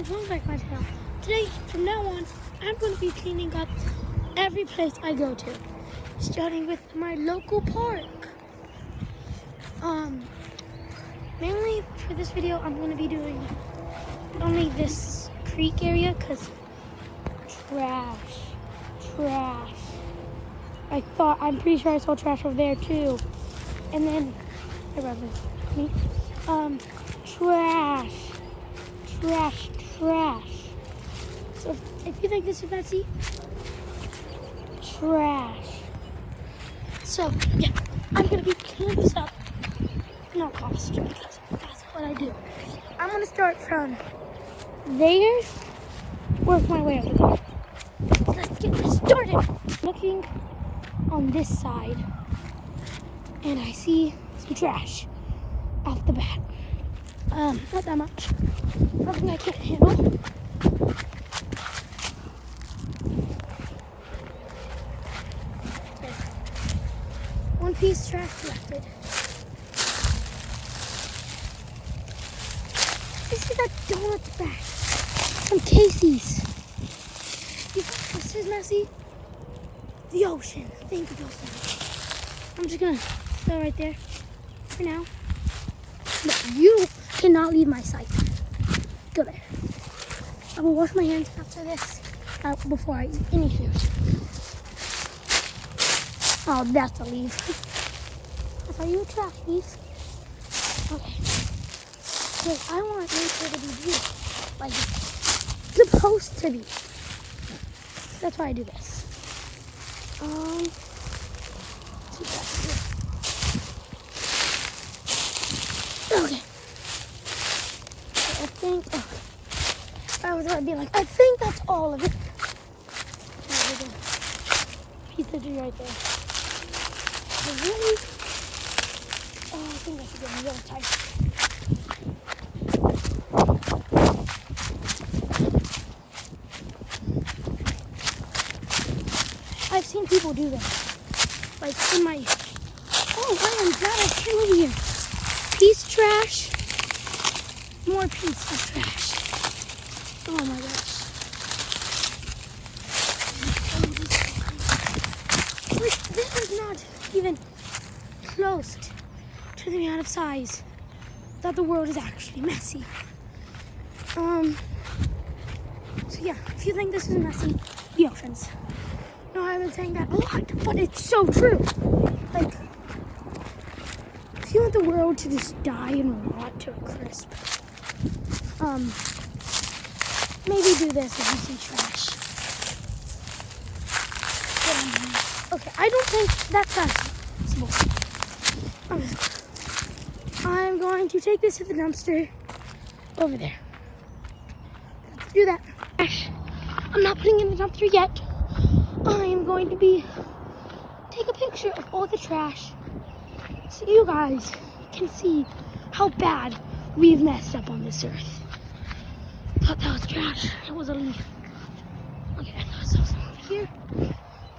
guys, welcome back to my channel. Today, from now on, I'm going to be cleaning up every place I go to, starting with my local park. Mainly for this video, I'm going to be doing only this creek area because trash. I'm pretty sure I saw trash over there too. And then, trash. So if you think this is messy, trash. So yeah, I'm gonna be cleaning this up at no cost because that's what I do. I'm gonna start from there, work my way over there. So let's get started. Looking on this side, and I see some trash off the bat. Not that much. Nothing I can't handle. Okay. One piece trash collected. This is a donut bag from Casey's. You think this is messy? The ocean. Think of those things. I'm just gonna throw right there for now. But you cannot leave my sight. Go there. I will wash my hands after this, before I eat any food. Oh, that's a leaf. I thought you were trash leaves. Okay. Wait, I want nature to be beautiful. Like it's supposed to be. That's why I do this. Keep that here. Okay. I think I was gonna be like, I think that's all of it. There's a piece of tree right there. Really? Oh, I think I should get real tight. I've seen people do this. Like in my, oh, I am glad I came over here. Piece trash, more piece of trash. Oh my gosh. This is not even close to the amount of size that the world is actually messy. So yeah, if you think this is messy, the oceans. No, I've been saying that a lot, but it's so true. Like, if you want the world to just die and rot to a crisp, maybe do this if you see trash. Okay, I don't think that's possible. I'm going to take this to the dumpster over there. Let's do that. I'm not putting it in the dumpster yet. I am going to take a picture of all the trash so you guys can see how bad we've messed up on this earth. I thought that was trash. It was a leaf. Okay, I thought I saw some over here.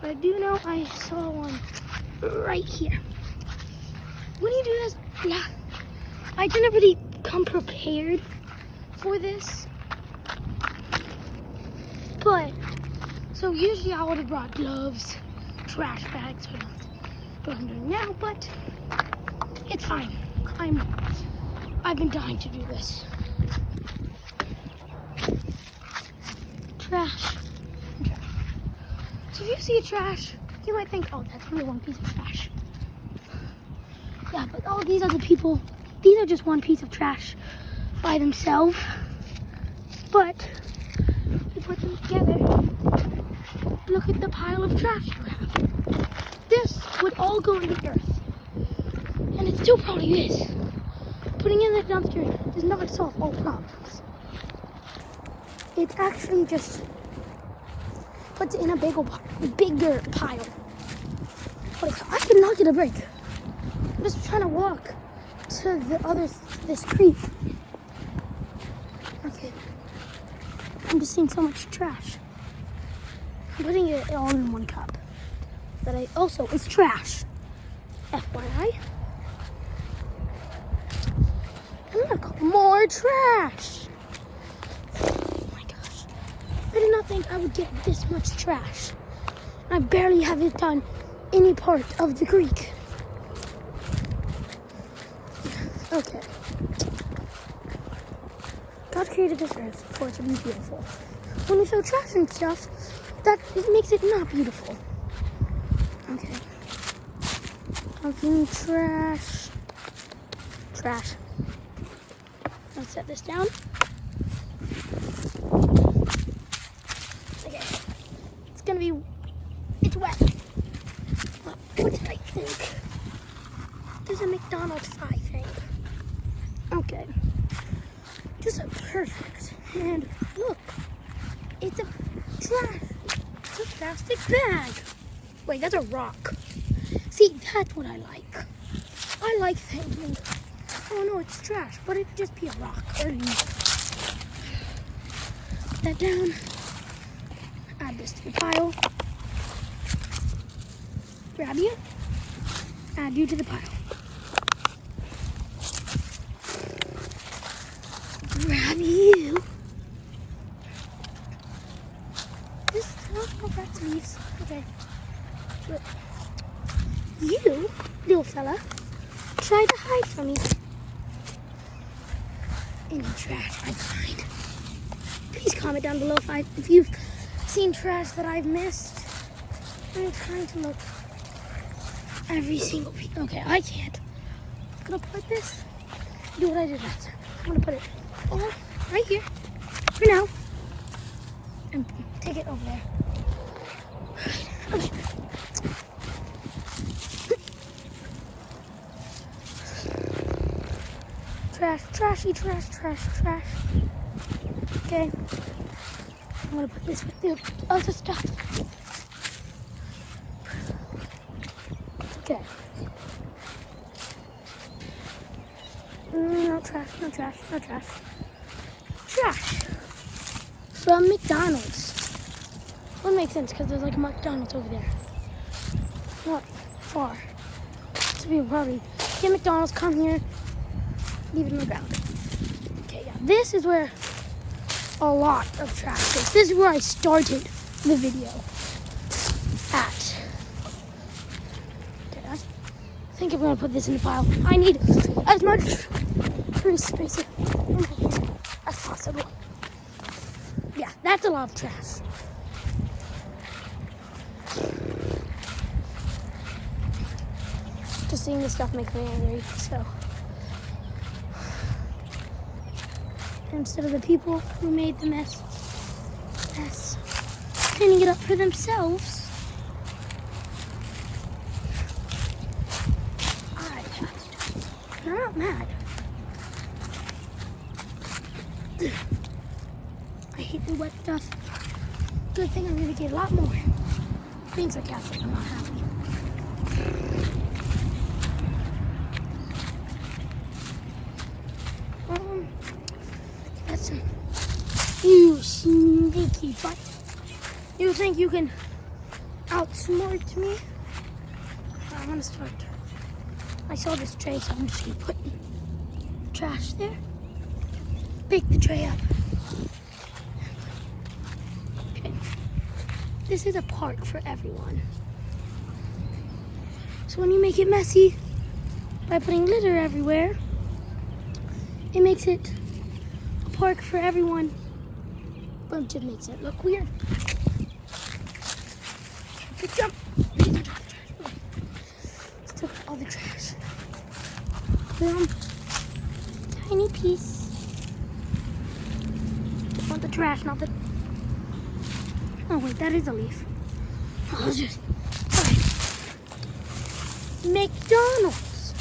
But I do know I saw one right here. When you do this, yeah, I didn't really come prepared for this. But, so usually I would have brought gloves, trash bags, or what I'm doing now, but it's fine. I've been dying to do this. Trash. So if you see a trash, you might think, oh, that's only one piece of trash. Yeah, but all these other people, these are just one piece of trash by themselves. But if you put them together, look at the pile of trash you have. This would all go in the earth. And it still probably is. Putting it in the dumpster does not solve all problems. It actually just puts it in a bigger pile. But I could not get a break. I'm just trying to walk to this creek. Okay. I'm just seeing so much trash. I'm putting it all in one cup. That is trash. FYI. And look, more trash. think I would get this much trash? I barely haven't done any part of the creek. Okay. God created this earth for it to be beautiful. When you throw trash and stuff, that it makes it not beautiful. Okay. Okay, trash. Trash. Let's set this down. Okay. It's wet. What did I think? There's a McDonald's fry thing. Okay. Just perfect. And look, it's a trash. It's a plastic bag. Wait, that's a rock. See, that's what I like. I like thinking, oh no, it's trash, but it'd just be a rock or a leaf. Put that down. Add this to the pile. Grab you. Add you to the pile. Grab you. Oh, that's leaves. Okay. Look. You, little fella, try to hide from me. Any trash I find. Please comment down below if you've seen trash that I've missed. I'm trying to look every single piece. Okay, I can't. I'm gonna put this. Do what I did last time. I'm gonna put it all right here for now, and take it over there. Okay. Trash, trashy, trash, trash, trash. Okay. I'm gonna put this with the other stuff. Okay. No trash, no trash, no trash. Trash from McDonald's. Would make sense because there's like a McDonald's over there. Not far. So we would probably get McDonald's, come here, leave it in the ground. Okay, yeah. This is where a lot of trash is. This is where I started the video at. Okay, I think I'm gonna put this in the pile. I need as much free space as possible. Yeah, that's a lot of trash. Just seeing this stuff makes me angry, so. Instead of the people who made the mess cleaning it up for themselves, I have to. I'm not mad. I hate the wet stuff. Good thing I'm gonna get a lot more. Being sarcastic, I'm not happy. That's you sneaky butt. You think you can outsmart me? I'm gonna start. I saw this tray, so I'm just gonna put the trash there. Pick the tray up. Okay. This is a park for everyone. So when you make it messy by putting litter everywhere, it makes it a park for everyone, but it just makes it look weird. Good job. Let's take all the trash. Boom. Tiny piece. I want the trash, not the... Oh wait, that is a leaf. I'll just... Alright. McDonald's.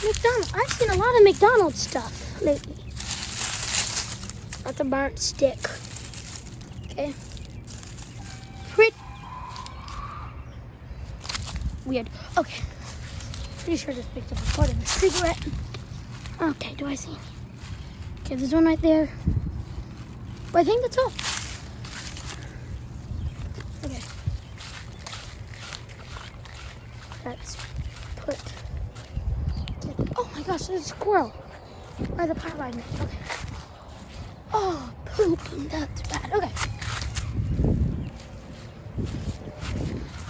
McDonald's. I've seen a lot of McDonald's stuff lately. That's a burnt stick. Okay. Weird. Okay. Pretty sure this picked up a part of a cigarette. Okay, do I see any? Okay, there's one right there. But I think that's all. Okay. Let's put... Oh my gosh, there's a squirrel by the pile I made. Okay. Oh, poop. That's bad. Okay.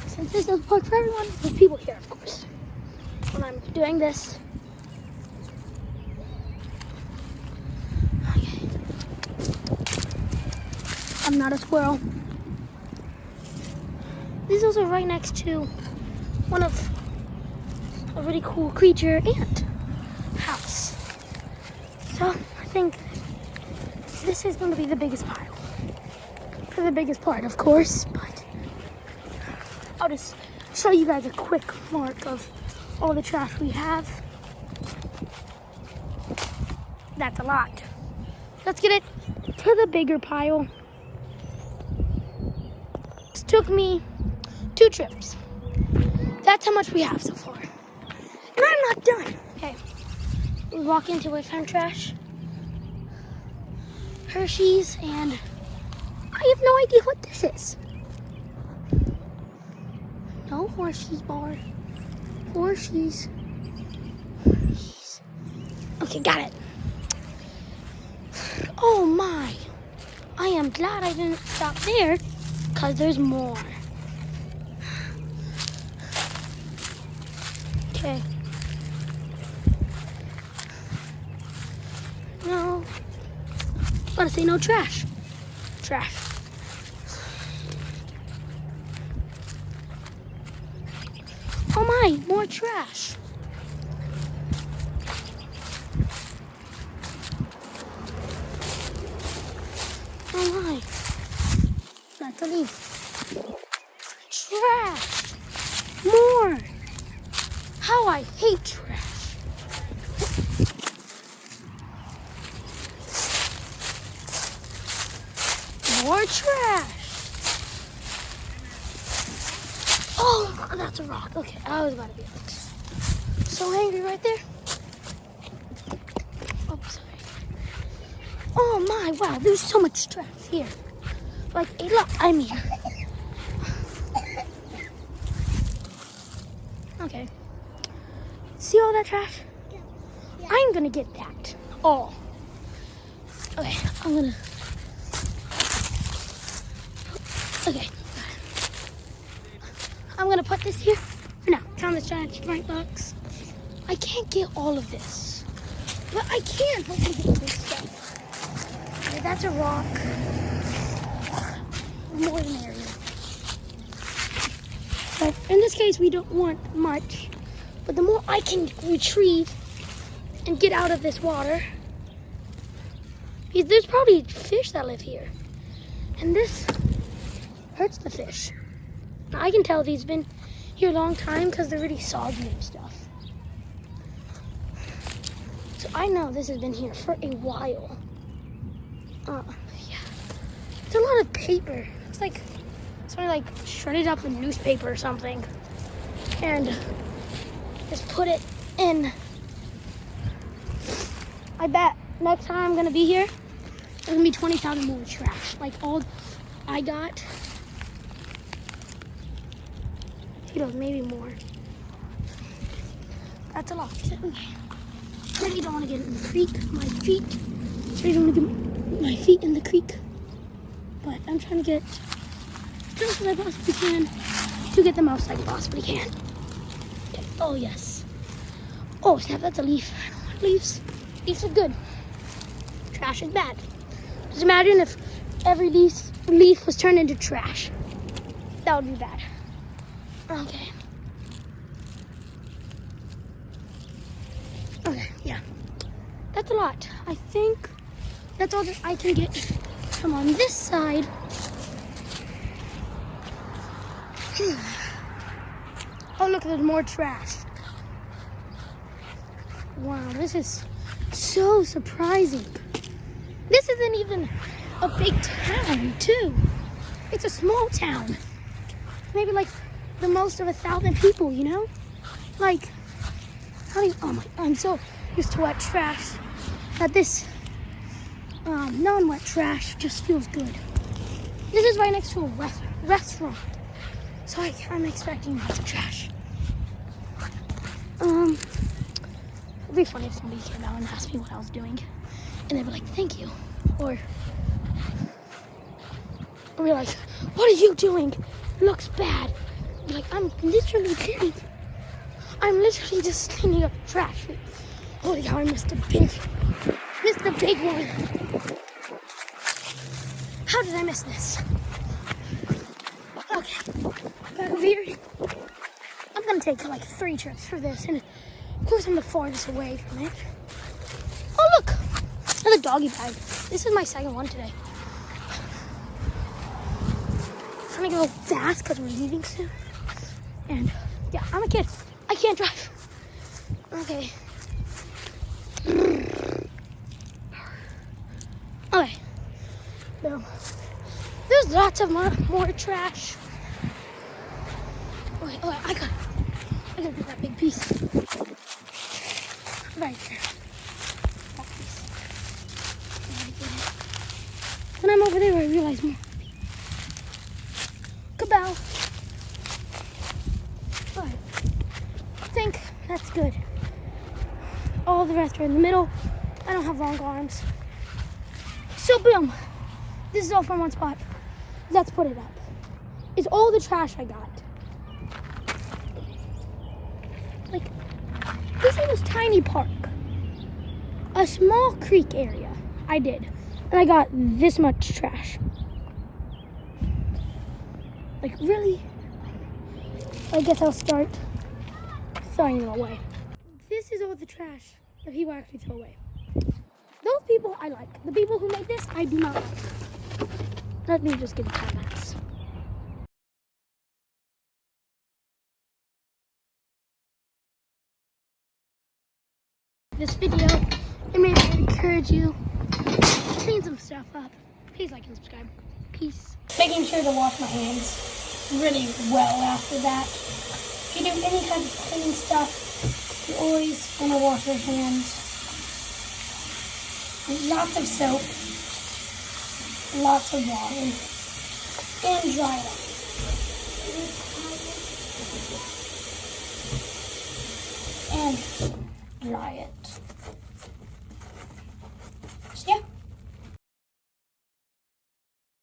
Since this is a park for everyone, there's people here, of course. When I'm doing this. Okay. I'm not a squirrel. This is also right next to one of a really cool creature ant house. So I think this is going to be the biggest pile. For the biggest part, of course, but I'll just show you guys a quick mark of all the trash we have. That's a lot. Let's get it to the bigger pile. This took me 2 trips. That's how much we have so far. And I'm not done. Okay, we walk into it, found trash. Hershey's, and I have no idea what this is. No Hershey's bar. Hershey's. Okay, got it. Oh my. I am glad I didn't stop there, because there's more. Okay. No. Gotta say no trash. Trash. Oh my, more trash. Oh my. That's a leaf. Trash. More. How I hate trash. More trash. Oh, that's a rock. Okay, I was about to be so angry right there. Oh, sorry. Oh my, wow, there's so much trash here. Like a lot, I mean. Okay. See all that trash? Yeah. I'm gonna get that all. Okay, Okay. I'm gonna put this here for now. Found this giant Sprite box. I can't get all of this, but I can hopefully get this stuff. Okay, that's a rock. More than area. But in this case, we don't want much. But the more I can retrieve and get out of this water, because there's probably fish that live here, and this hurts the fish. Now, I can tell these have been here a long time because they're really soggy and stuff. So I know this has been here for a while. Yeah. It's a lot of paper. It's like somebody shredded up a newspaper or something and just put it in. I bet next time I'm gonna be here, there's gonna be 20,000 more trash. Like all I got. Maybe more. That's a lot. Really don't want to get in the creek. My feet. Really don't want to get my feet in the creek. But I'm trying to get as close as I possibly can to get the most I possibly can. Okay. Oh yes. Oh snap! That's a leaf. I don't want leaves. Leaves are good. Trash is bad. Just imagine if every leaf was turned into trash. That would be bad. Okay. Okay, yeah. That's a lot. I think that's all that I can get from on this side. Oh, look, there's more trash. Wow, this is so surprising. This isn't even a big town, too. It's a small town. Maybe like the most of 1,000 people, you know? Like, oh my, I'm so used to wet trash that this non-wet trash just feels good. This is right next to a restaurant, so I'm expecting lots of trash. It'd be funny if somebody came out and asked me what I was doing, and they'd be like, thank you, or I'll be like, what are you doing? It looks bad. I'll be like, I'm literally cleaning. I'm literally just cleaning up trash. Holy cow, I missed a big one. How did I miss this? Okay, back over here. I'm gonna take like 3 trips for this, and of course I'm the farthest away from it. Oh look, another doggy bag. This is my second one today. I'm trying to go fast because we're leaving soon. And yeah, I'm a kid. I can't drive. Okay. Okay. So there's lots of more trash. Okay, I gotta get that big piece. Right there. That piece. When I'm over there, I realize more. Kabow. Alright. I think that's good. All the rest are in the middle. I don't have long arms. So boom. This is all from one spot. Let's put it up. It's all the trash I got. Like, this is a tiny park. A small creek area. I did. And I got this much trash. Like, really? I guess I'll start throwing them away. This is all the trash that people actually throw away. Those people I like. The people who make this, I do not like. Let me just give you comments. This video, it may encourage you to clean some stuff up. Please like and subscribe. Peace. Making sure to wash my hands really well after that. If you do any kind of cleaning stuff, you always want to wash your hands. Lots of soap, lots of water, and dry it. And dry it.